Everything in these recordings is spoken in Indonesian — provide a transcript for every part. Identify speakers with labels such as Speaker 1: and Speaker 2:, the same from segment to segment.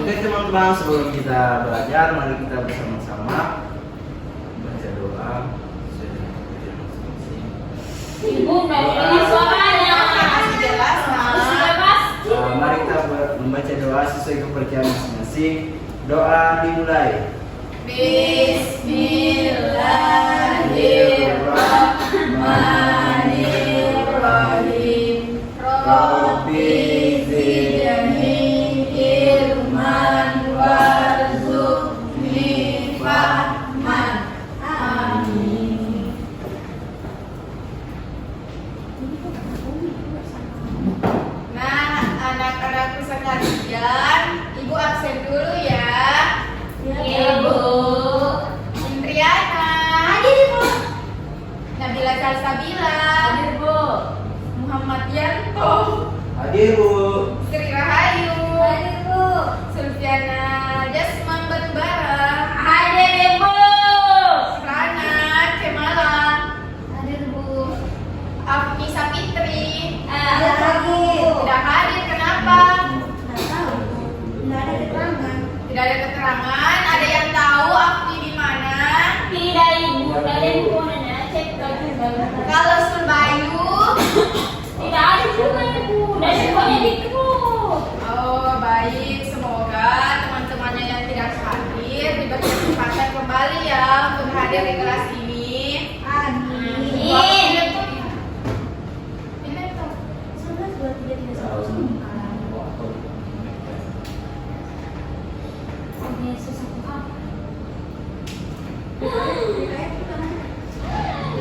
Speaker 1: Oke teman-teman, sebelum kita belajar, mari kita bersama-sama baca doa.
Speaker 2: Ibu, ini suaranya masih jelas,
Speaker 1: Mari kita membaca doa sesuai kepercayaan masing-masing. Doa dimulai.
Speaker 2: Bismillahirrahmanirrahim. Rabbi zidni ilman warzuqni fahman. Amin. Nah, anak-anakku sekalian, Ibu absen dulu ya. Ibu. Indriana. Hadir, Ibu. Nabila Salsabila. Hadir, Bu. Muhammad Yanto.
Speaker 1: Hadir Bu.
Speaker 2: Sri Rahayu.
Speaker 3: Hadir, Bu.
Speaker 2: Sulfiana Jasman Batubara.
Speaker 3: Hadir, Ibu.
Speaker 2: Rana Cemalang.
Speaker 3: Hadir, Bu.
Speaker 2: Afni Sapitri.
Speaker 3: Hadir lagi.
Speaker 2: Tidak hadir, kenapa?
Speaker 3: Nggak tahu, Bu. Nggak ada keterangan.
Speaker 2: Tidak ada keterangan. Ada yang tahu Afni di mana?
Speaker 3: Tidak, Ibu. Dari handphonenya cek lagi.
Speaker 2: Kalau Surbayu.
Speaker 3: Tidak ada juga, Ibu. Dari handphonenya di grup.
Speaker 2: Oh, baik. Semoga teman-temannya yang tidak hadir diberi kesempatan kembali ya untuk hadir di kelas ini.
Speaker 3: Amin.
Speaker 2: Ini tuh.
Speaker 3: 11, 2, 3, 3, 1. Ini susah apa?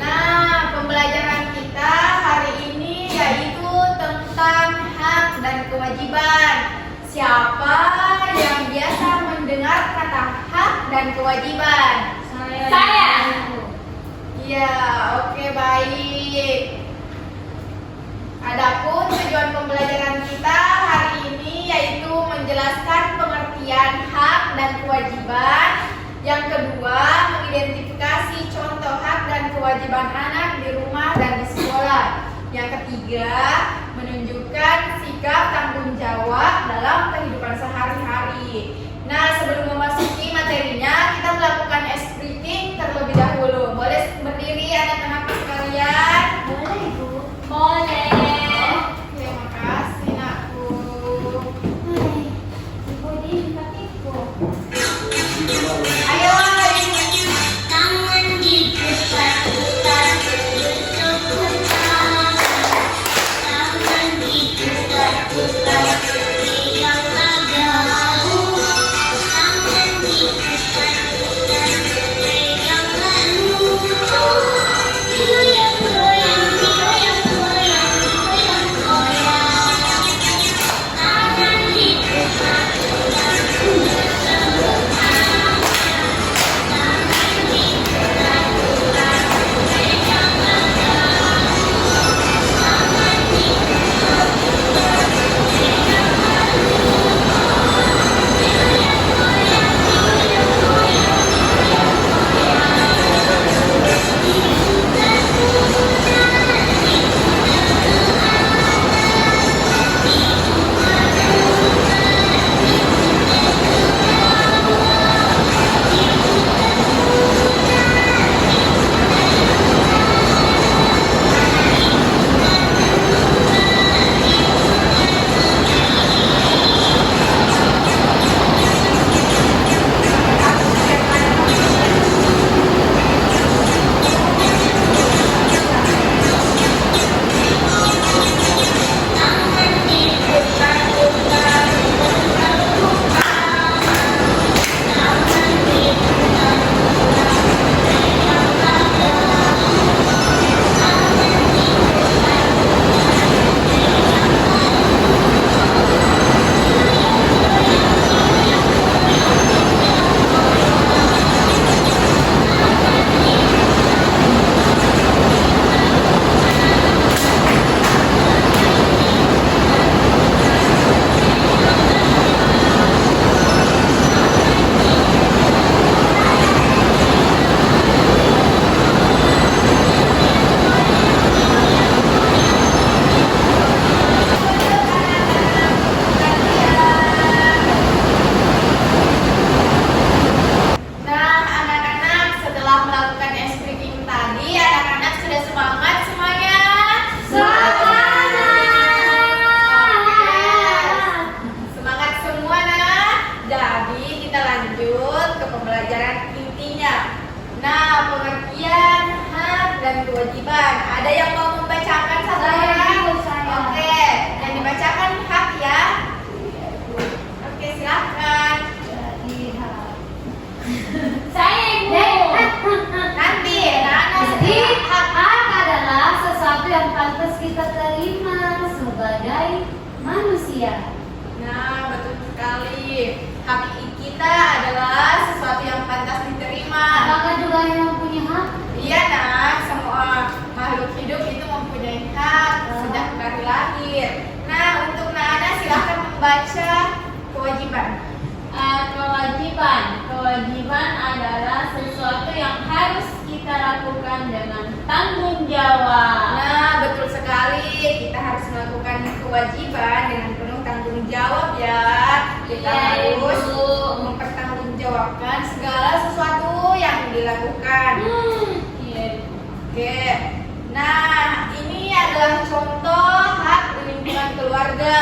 Speaker 2: Nah, pembelajaran kita hari ini yaitu tentang hak dan kewajiban. Siapa yang biasa mendengar kata hak dan kewajiban?
Speaker 3: Saya.
Speaker 2: Iya, oke, baik. Adapun tujuan pembelajaran kita hari ini yaitu menjelaskan pengertian hak dan kewajiban. Yang kedua, mengidentifikasi contoh hak dan kewajiban anak di rumah dan di sekolah. Yang ketiga, menunjukkan sikap tanggung jawab dalam kehidupan sehari-hari. Nah, sebelum memasuki materinya, kita melakukan ice breathing terlebih dahulu. Boleh berdiri anak-anakku sekalian?
Speaker 3: Boleh, Ibu.
Speaker 2: Boleh. Terima kasih, nakku.
Speaker 3: Hai. Ibu di kakiku.
Speaker 2: Ayo,
Speaker 3: Tangan diputar-putar berbentuk kotak. Tangan diputar-putar beri yang agak.
Speaker 2: kewajiban. Ada yang mau membacakan satu orang? Oke, yang dibacakan hak ya. Oke, silakan.
Speaker 3: Saya Ibu.
Speaker 2: Nanti, Nana
Speaker 3: Jadi
Speaker 2: hak.
Speaker 3: hak adalah sesuatu yang pantas kita terima sebagai manusia.
Speaker 2: Nah, betul sekali. Hak kita adalah sesuatu yang pantas diterima.
Speaker 3: Apakah juga yang mempunyai hak?
Speaker 2: Iya, nak. Semua makhluk hidup itu mempunyai hak sejak dari lahir. Nah, untuk Nana silahkan membaca kewajiban.
Speaker 3: Kewajiban adalah sesuatu yang harus kita lakukan dengan tanggung jawab.
Speaker 2: Nah, betul sekali. Kita harus melakukan kewajiban dengan penuh tanggung jawab ya. Kita
Speaker 3: Iya,
Speaker 2: harus
Speaker 3: Ibu.
Speaker 2: mempertanggungjawabkan segala sesuatu yang dilakukan.
Speaker 3: Iya.
Speaker 2: Oke. Nah, ini adalah contoh hak di lingkungan keluarga.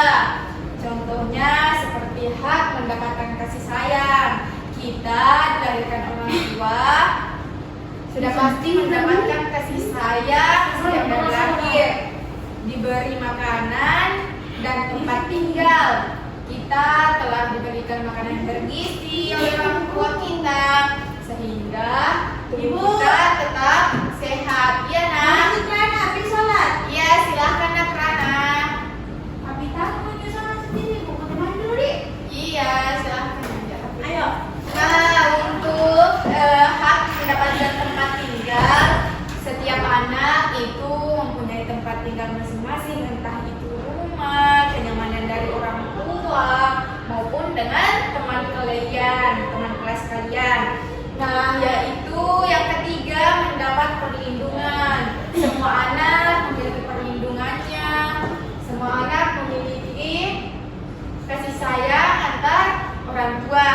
Speaker 2: Contohnya seperti hak mendapatkan kasih sayang. Kita dilahirkan orang tua sudah pasti mendapatkan kasih sayang sejak dari lahir, diberi makanan dan tempat tinggal. Kita telah diberikan makanan yang bergizi oleh orang tua kita sehingga tubuh kita tetap sehat. Ya, Nak.
Speaker 3: Habis sholat.
Speaker 2: Iya, silahkan Nak Rana.
Speaker 3: Tapi tak punya sholat sendiri, bukan main dulu deh.
Speaker 2: Iya, silahkan aja.
Speaker 3: Ayo.
Speaker 2: Nah, untuk hak mendapatkan tempat tinggal, setiap anak itu mempunyai tempat tinggal masing-masing, entah itu rumah, kenyamanan dari orang tua, maupun dengan teman kalian, teman kelas kalian. Nah, yaitu yang ketiga, mendapat perlindungan. Semua anak memiliki perlindungannya. Semua anak memiliki kasih sayang antar orang tua.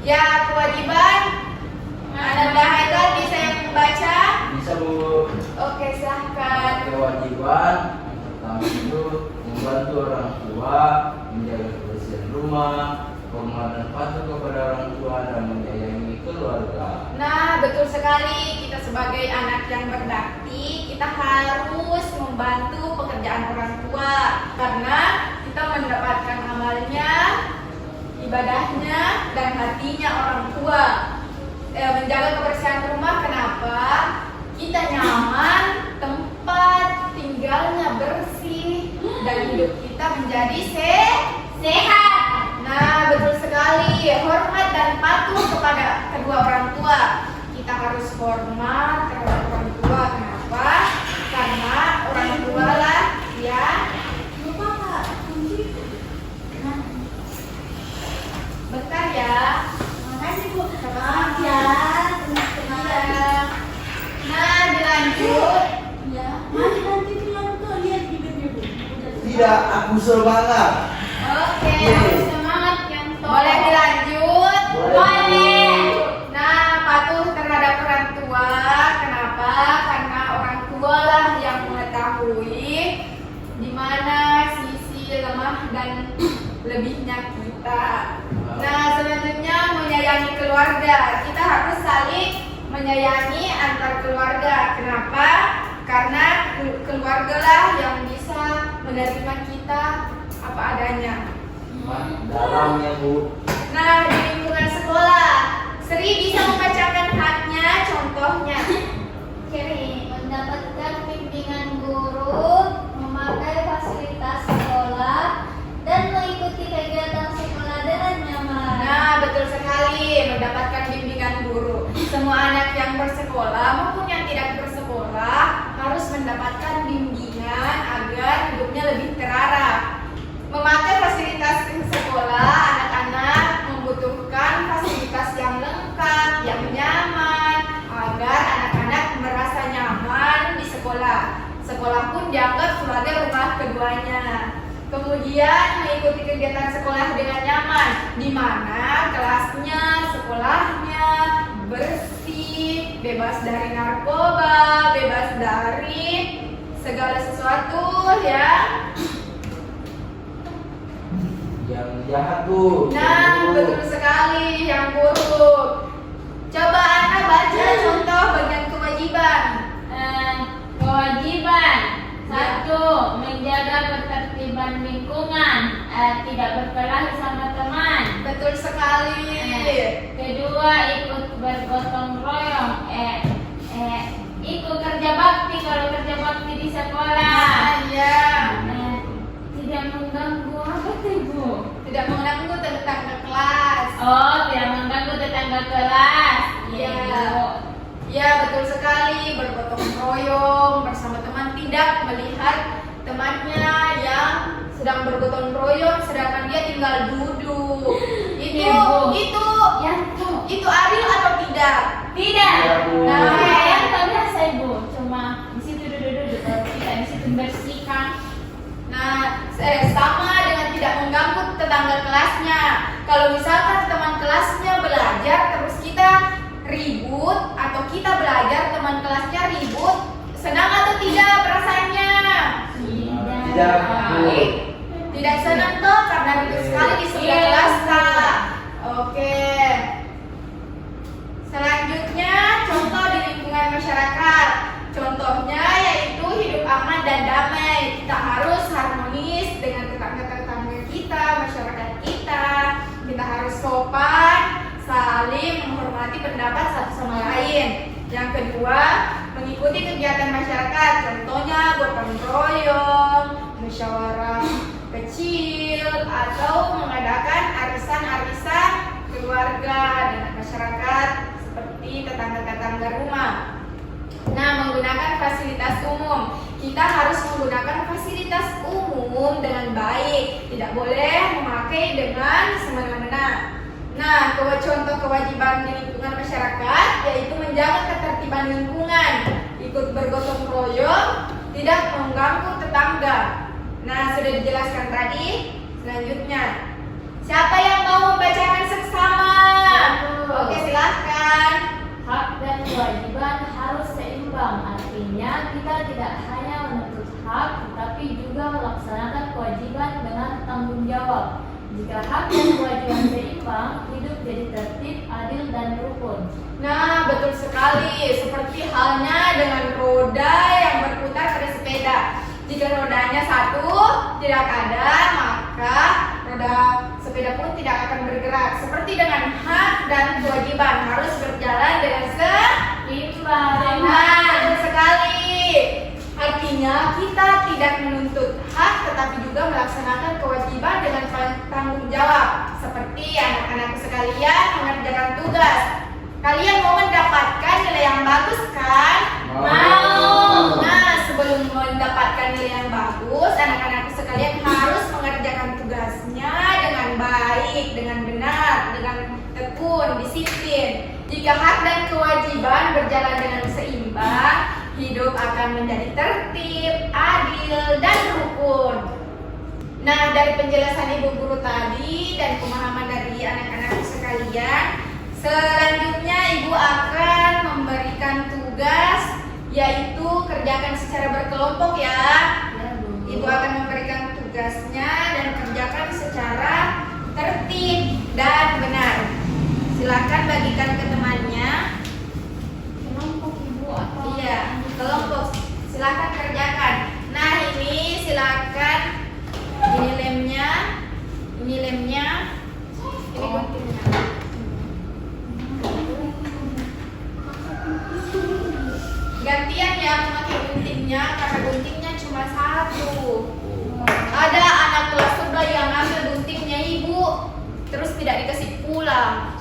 Speaker 2: Ya, kewajiban. Anda Haidar bisa yang membaca?
Speaker 1: Bisa Bu.
Speaker 2: Oke, silahkan.
Speaker 1: Kewajiban pertama itu membantu orang tua, menjaga kebersihan rumah, hormat dan patuh kepada orang tua dan menyayangi keluarga.
Speaker 2: Nah, betul sekali. Kita sebagai anak yang berbakti, kita harus membantu pekerjaan orang tua karena kita mendapatkan amalnya, ibadahnya, dan hatinya orang tua. Menjaga kebersihan rumah, kenapa? Kita nyaman, tempat tinggalnya bersih, dan hidup kita menjadi sehat. Nah, betul sekali. Hormat dan patuh kepada kedua orang tua. Kita harus hormat terhadap orang tua. Kenapa? Karena orang tua lah ya.
Speaker 3: Lupa Kak, kunci.
Speaker 2: Bentar ya.
Speaker 3: Makasih Bu.
Speaker 2: Maaf
Speaker 3: ya.
Speaker 2: Iya. Nah, dilanjut.
Speaker 3: Ya. Mari nanti pulang tuh lihat bibirnya Bu.
Speaker 1: Tidak, aku semangat.
Speaker 2: Oke.
Speaker 3: Harus semangat yang
Speaker 2: Boleh dilanjut?
Speaker 1: Boleh.
Speaker 2: Nah, patuh terhadap orang tua. Kenapa? Karena orang tua lah yang mengetahui di mana sisi lemah dan lebihnya kita. Nah, selanjutnya menyayangi keluarga. Kita harus saling menyayangi antar keluarga. Kenapa? Karena keluarga lah yang bisa menerima kita apa adanya.
Speaker 1: Dalamnya Bu.
Speaker 2: Nah, di lingkungan sekolah, Sri bisa membacakan haknya, contohnya.
Speaker 3: Kiri, mendapatkan bimbingan guru, memakai fasilitas sekolah, dan mengikuti kegiatan sekolah dengan nyaman.
Speaker 2: Nah, betul sekali, mendapatkan bimbingan guru. Semua anak yang bersekolah maupun yang tidak bersekolah harus mendapatkan bimbingan agar hidupnya lebih terarah. Memakai fasilitas sekolah, anak-anak membutuhkan fasilitas yang lengkap, yang nyaman, agar anak-anak merasa nyaman di sekolah. Sekolah pun dianggap sebagai rumah keduanya. Kemudian mengikuti kegiatan sekolah dengan nyaman, di mana kelasnya, sekolahnya bersih, bebas dari narkoba, bebas dari segala sesuatu
Speaker 1: Yang jahat Bu.
Speaker 2: Nah, betul sekali, yang buruk. Coba Anda baca contoh bagian kewajiban.
Speaker 3: Satu, menjaga ketertiban lingkungan, tidak berkelahi sama teman.
Speaker 2: Betul sekali.
Speaker 3: Kedua, ikut bergotong royong, ikut kerja bakti kalau kerja bakti di sekolah.
Speaker 2: Ya.
Speaker 3: Tidak mengganggu apa tuh Ibu?
Speaker 2: Tidak mengganggu tetangga kelas.
Speaker 3: Oh, tidak mengganggu tetangga kelas.
Speaker 2: Iya.
Speaker 3: Ibu.
Speaker 2: Ya, betul sekali. Bergotong royong bersama teman, tidak melihat temannya yang sedang bergotong royong sedangkan dia tinggal duduk. Itu
Speaker 3: Ibu.
Speaker 2: itu itu adil atau tidak?
Speaker 3: Tidak.
Speaker 1: Iya, Bu.
Speaker 3: Nah, yang tak biasa Ibu, cuma di situ duduk-duduk, kalau kita di situ bersihkan.
Speaker 2: Nah, sama dengan tidak mengganggu tetangga kelasnya. Kalau misalkan teman kelasnya belajar terus kita ribut, atau kita belajar teman kelasnya ribut, senang atau tidak perasaannya?
Speaker 1: Tidak, Bu.
Speaker 2: Tidak senang toh, karena ribut sekali di sebelah
Speaker 3: Iya.
Speaker 2: kelas Kak. Oke. Selanjutnya, contoh di lingkungan masyarakat. Contohnya yaitu hidup aman dan damai. Kita harus harmonis dengan tetangga-tetangga kita, masyarakat kita. Kita harus sopan, saling menghormati pendapat satu sama lain. Yang kedua, mengikuti kegiatan masyarakat. Contohnya gotong royong, musyawarah kecil, atau mengadakan arisan-arisan keluarga dengan masyarakat seperti tetangga-tetangga rumah. Nah, menggunakan fasilitas umum. Kita harus menggunakan fasilitas umum dengan baik. Tidak boleh memakai dengan semena-mena. Nah, contoh kewajiban di lingkungan masyarakat yaitu menjaga ketertiban lingkungan, ikut bergotong royong, tidak mengganggu tetangga. Nah, sudah dijelaskan tadi. Selanjutnya, siapa yang mau membacakan seksama? Oke, silahkan.
Speaker 3: Hak dan kewajiban harus seimbang. Artinya kita tidak hanya menuntut hak, tetapi juga melaksanakan kewajiban dengan tanggung jawab. Jika hak dan kewajiban seimbang, hidup jadi tertib, adil, dan rukun.
Speaker 2: Nah, betul sekali. Seperti halnya dengan roda yang berputar pada sepeda. Jika rodanya satu tidak ada, maka roda sepeda pun tidak akan bergerak. Seperti dengan hak dan kewajiban harus berjalan dengan seimbang. Nah, betul sekali. Artinya kita tidak menuntut hak tetapi juga melaksanakan kewajiban dengan tanggung jawab. Seperti anak-anakku sekalian mengerjakan tugas. Kalian mau mendapatkan nilai yang bagus kan?
Speaker 1: Mau.
Speaker 2: Nah, sebelum mendapatkan nilai yang bagus, anak-anakku sekalian harus mengerjakan tugasnya dengan baik, dengan benar, dengan tekun, disiplin. Jika hak dan kewajiban berjalan dengan seimbang, hidup akan menjadi tertib, adil, dan rukun. Nah, dari penjelasan Ibu Guru tadi dan pemahaman dari anak-anak sekalian, selanjutnya Ibu akan memberikan tugas, yaitu kerjakan secara berkelompok ya. Ibu akan memberikan tugasnya dan kerjakan secara tertib dan benar. Silakan bagikan ke temannya.
Speaker 3: Kelompok Ibu atau
Speaker 2: Iya, kelompok. Silakan kerjakan. Nah, ini silakan. Ini lemnya. Ini lemnya. Ini guntingnya. Gantian ya memakai guntingnya karena guntingnya cuma satu. Ada anak kelas sebelah yang ambil guntingnya Ibu, terus tidak dikasih pulang.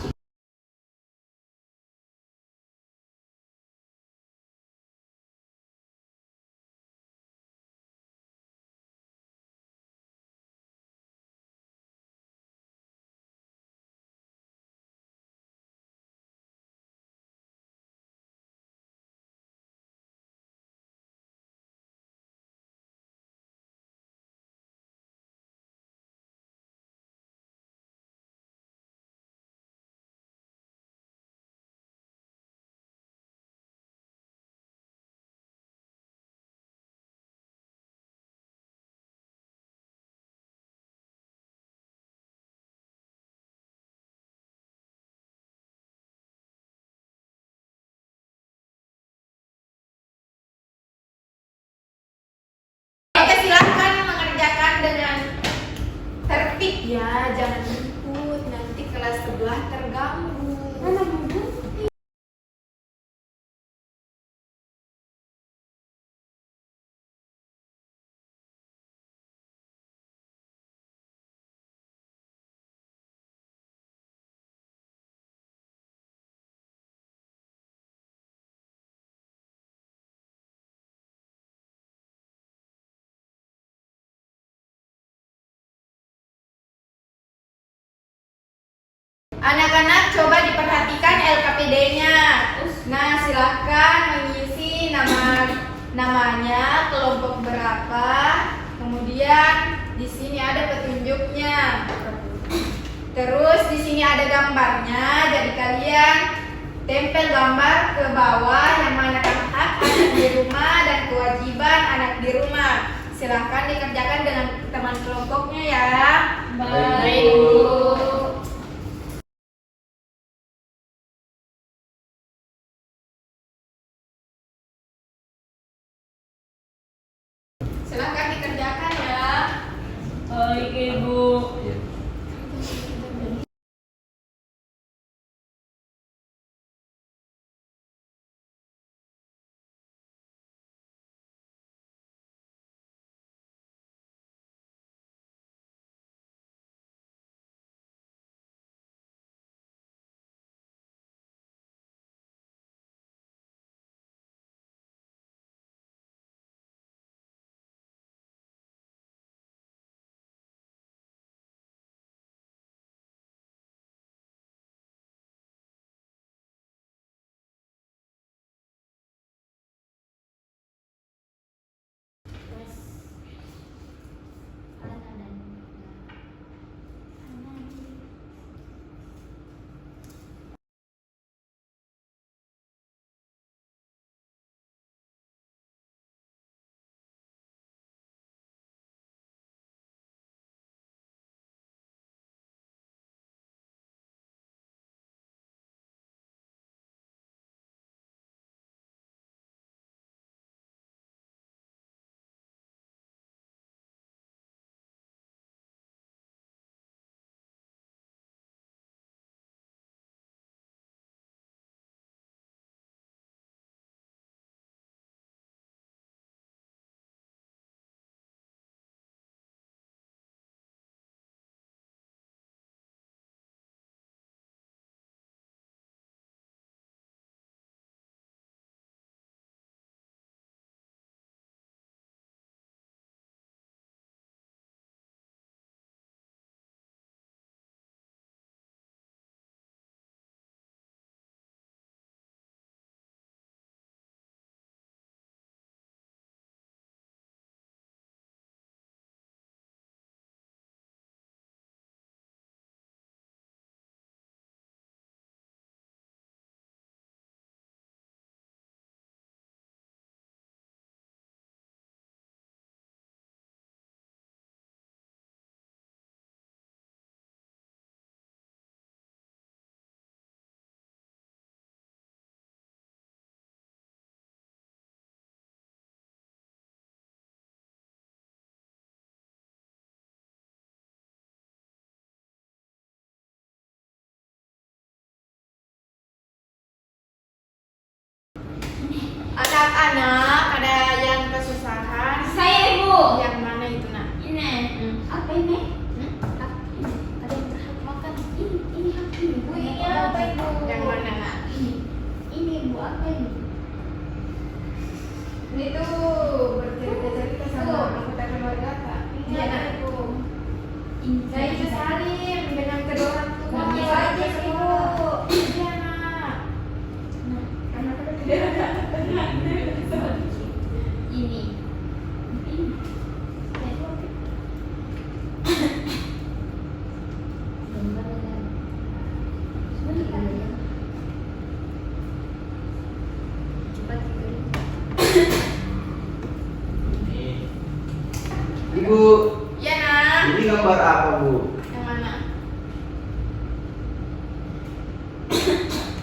Speaker 2: Ya, jangan ribut, nanti kelas sebelah terganggu.
Speaker 3: Mana buku?
Speaker 2: Anak-anak coba diperhatikan LKPD-nya. Nah, silahkan mengisi namanya, kelompok berapa. Kemudian di sini ada petunjuknya. Terus di sini ada gambarnya. Jadi kalian tempel gambar ke bawah yang mana hak anak di rumah dan kewajiban anak di rumah. Silahkan dikerjakan dengan teman kelompoknya ya.
Speaker 1: Baik, Bu.
Speaker 2: Silahkan dikerjakan ya.
Speaker 3: Baik, Ibu.
Speaker 1: Iya.
Speaker 2: Anak-anak, ada yang kesusahan?
Speaker 3: Saya, Ibu.
Speaker 2: Yang mana itu, Nak?
Speaker 3: Ini. Apa ini? Ada yang berhak makan. Ini hak Ibu.
Speaker 2: Ini apa, Ibu? Yang mana, Nak?
Speaker 3: Ini Ibu, apa ini?
Speaker 2: Ini tuh bercerita-cerita sama anggota keluarga, Kak. Iya, Nak. Saya itu salim dengan kedua orang tua.
Speaker 3: Iya,
Speaker 2: Wajib,
Speaker 3: Ibu.
Speaker 2: Ibu. Iya, Nak. Anak kedua.
Speaker 3: Ini.
Speaker 1: Ini. Ibu,
Speaker 2: Iya, Nak.
Speaker 1: ini gambar apa, Bu?
Speaker 2: Yang mana?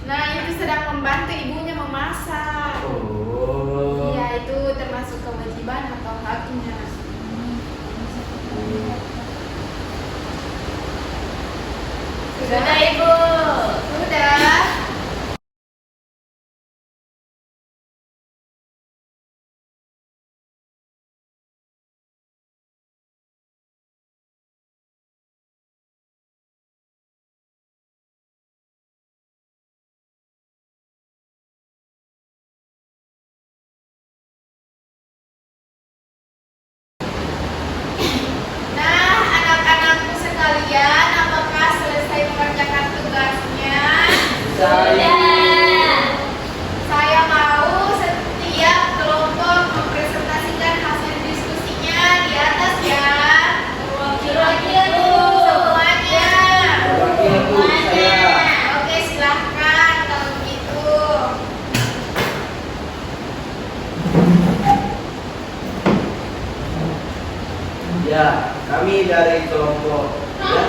Speaker 2: Nah, itu sedang membantu ibunya memasak.
Speaker 1: Oh.
Speaker 2: Iya, itu termasuk kewajiban atau haknya.
Speaker 3: Sudah, Ibu.
Speaker 2: Sudah. Nah, anak-anakku sekalian, apakah selesai mengerjakan tugasnya? Saya mau setiap kelompok mempresentasikan hasil diskusinya di atas ya. Semuanya. Oke, silahkan kalau begitu.
Speaker 1: Ya, kami dari kelompok ya.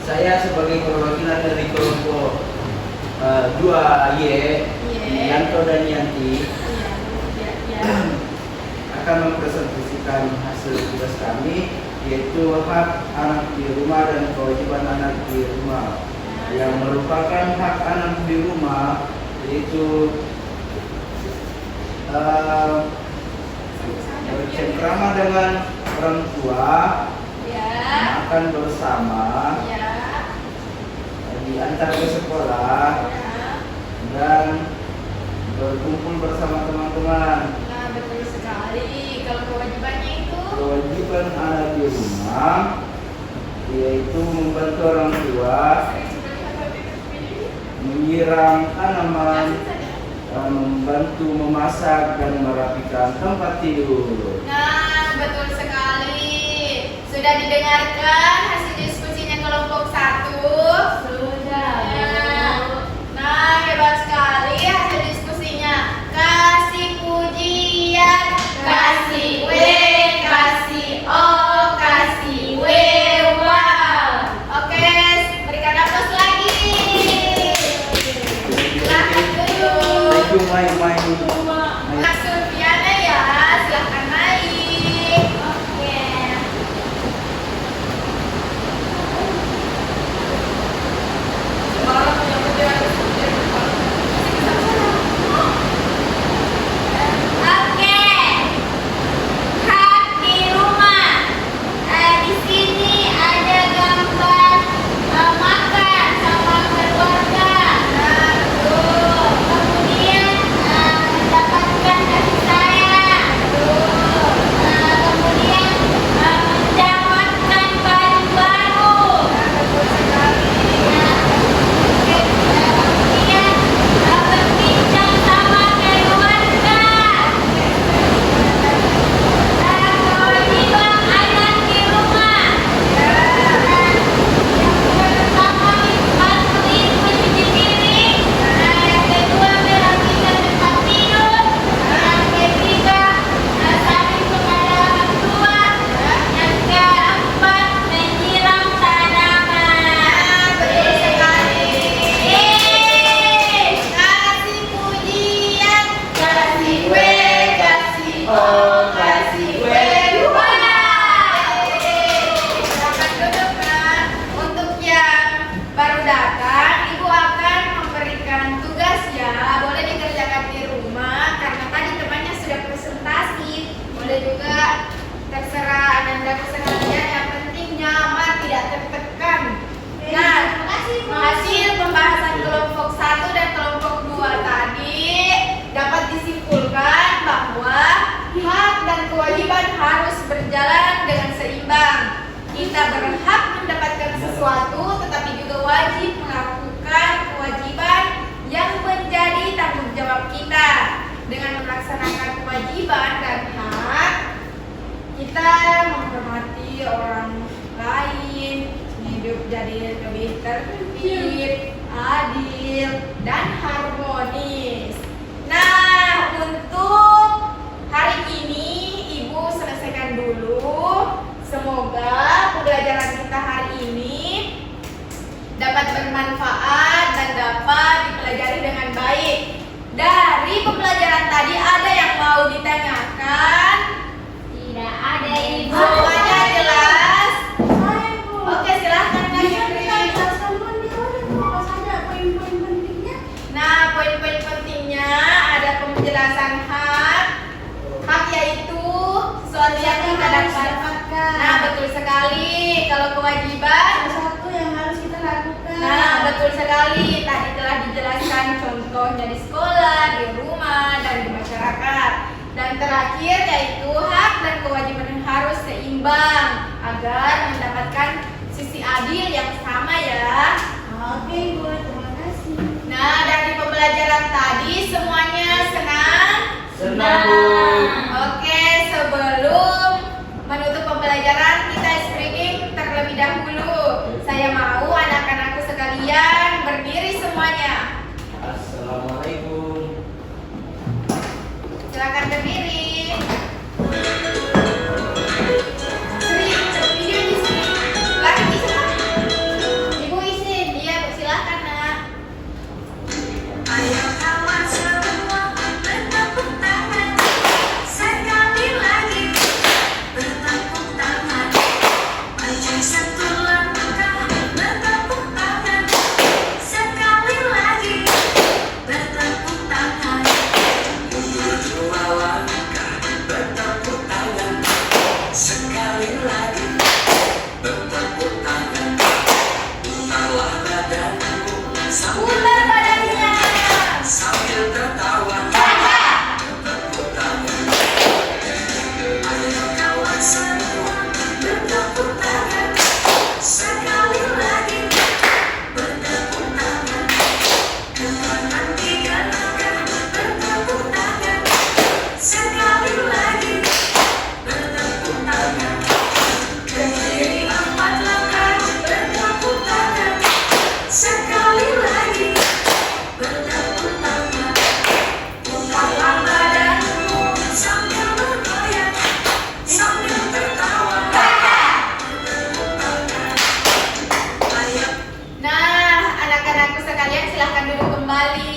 Speaker 1: Saya sebagai perwakilan dari kelompok 2Y, Yanto dan Yanti, akan mempresentasikan hasil tugas kami, yaitu hak anak di rumah dan kewajiban anak di rumah. Yang merupakan hak anak di rumah yaitu bercengkrama dengan orang tua,
Speaker 2: Ya.
Speaker 1: makan bersama,
Speaker 2: Ya.
Speaker 1: diantar ke sekolah,
Speaker 2: Ya.
Speaker 1: dan berkumpul bersama teman-teman.
Speaker 2: Nah, betul sekali. Kalau kewajibannya itu
Speaker 1: Kewajiban anak di rumah yaitu membantu orang tua, menyiram tanaman, membantu memasak dan merapikan tempat tidur.
Speaker 2: Nah, betul sekali. Sudah didengarkan hasil diskusinya kelompok 1?
Speaker 3: Sudah, Bu.
Speaker 2: Nah, hebat sekali hasil diskusinya. Kasih pujian, kasih W, kasih O, kasih W, wow. Oke, berikan aplaus lagi. Silahkan duduk.
Speaker 1: Itu main-main.
Speaker 2: Kak Sulfiana ya, silahkan naik. Oke. Oke. Hak di rumah. Di sini ada gambar makan sama keluarga. Nah, betul. Kemudian mendapatkan kasih sayang. Betul. Kemudian mendapatkan baju baru. Nah, betul sekali. Kemudian berbincang sama keluarga. Kewajiban anak di rumah. Yang pertama bantuin mencuci piring. Yang kedua merapikan tempat tidur. Yang ketiga saling kepada orang tua. Yang keempat menyiram tanaman. Betul sekali. Kasih pujian, kasih W, kasih O, kasih W. Silakan duduk, Nak. Untuk yang baru datang, Ibu akan memberikan tugas ya. Boleh dikerjakan di rumah karena tadi temannya sudah presentasi. Boleh juga terserah Anda sekalian. Yang penting nyaman, tidak tertekan. Nah, hasil pembahasan kelompok 1 dan kelompok 2 tadi dapat disimpulkan bahwa hak dan kewajiban harus berjalan dengan seimbang. Kita berhak mendapatkan sesuatu, tetapi juga wajib melakukan kewajiban yang menjadi tanggung jawab kita. Dengan melaksanakan kewajiban dan hak, kita menghormati orang lain, hidup jadi lebih tertib, adil, dan harmonis. Nah, untuk hari ini Ibu selesaikan dulu. Semoga pembelajaran kita hari ini dapat bermanfaat dan dapat dipelajari dengan baik. Dari pembelajaran tadi ada yang mau ditanyakan?
Speaker 3: Tidak ada, Ibu.
Speaker 2: Semuanya jelas? Oke, silahkan sekali tadi telah dijelaskan contohnya di sekolah, di rumah, dan di masyarakat. Dan terakhir yaitu hak dan kewajiban yang harus seimbang agar mendapatkan sisi adil yang sama ya.
Speaker 4: Oke Bu, terima kasih.
Speaker 2: Nah, dari pembelajaran tadi semuanya senang?
Speaker 1: Senang, Bu.
Speaker 2: Oke, sebelum menutup pembelajaran kita screening terlebih dahulu. Saya mau anak-anakku sekalian berdiri semuanya.
Speaker 1: Assalamualaikum.
Speaker 2: Silakan berdiri. Video di sini. Lagi di sana. Ibu izin, dia silakan nak.
Speaker 5: Ayo kawan semua bertepuk tangan, sekali lagi bertepuk tangan. Maju satu langkah bertepuk tangan, sekali lagi bertepuk tangan. Mundur dua langkah bertepuk tangan, sekali lagi bertepuk tangan. Putarlah badanmu sambil
Speaker 2: Putar badannya.
Speaker 5: sambil tertawa. Bertepuk tangan. Ayo kawan semua bertepuk tangan, sekali lagi bertepuk tangan. Ke kanan tiga langkah bertepuk tangan, sekali lagi bertepuk tangan. Ke kiri empat langkah bertepuk tangan, sekali lagi bertepuk tangan. Putarlah badanmu sambil bergoyang, sambil tertawa. Bertepuk tangan. Ayo.
Speaker 2: Nah, anak-anakku sekalian silahkan duduk kembali.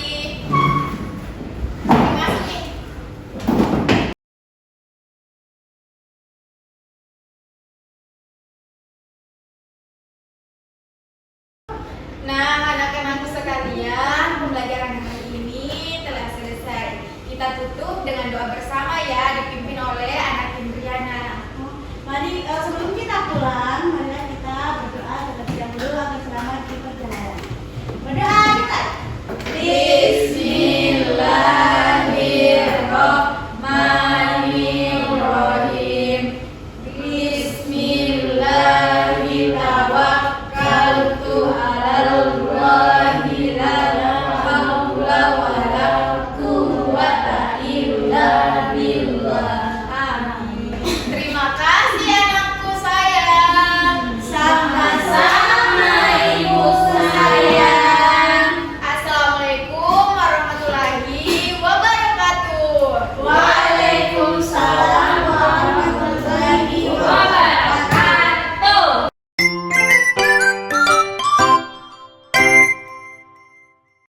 Speaker 2: Terima kasih. Nah, anak-anakku sekalian, pembelajaran hari ini telah selesai. Kita tutup dengan doa bersama ya, dipimpin oleh anak Indriana.
Speaker 4: Mari sebelum kita pulang, mari kita berdoa terlebih dahulu agar selamat di perjalanan. Berdoa kita.
Speaker 2: Bismillahirrahmanirrahim. Bismillahirrahmanirrahim.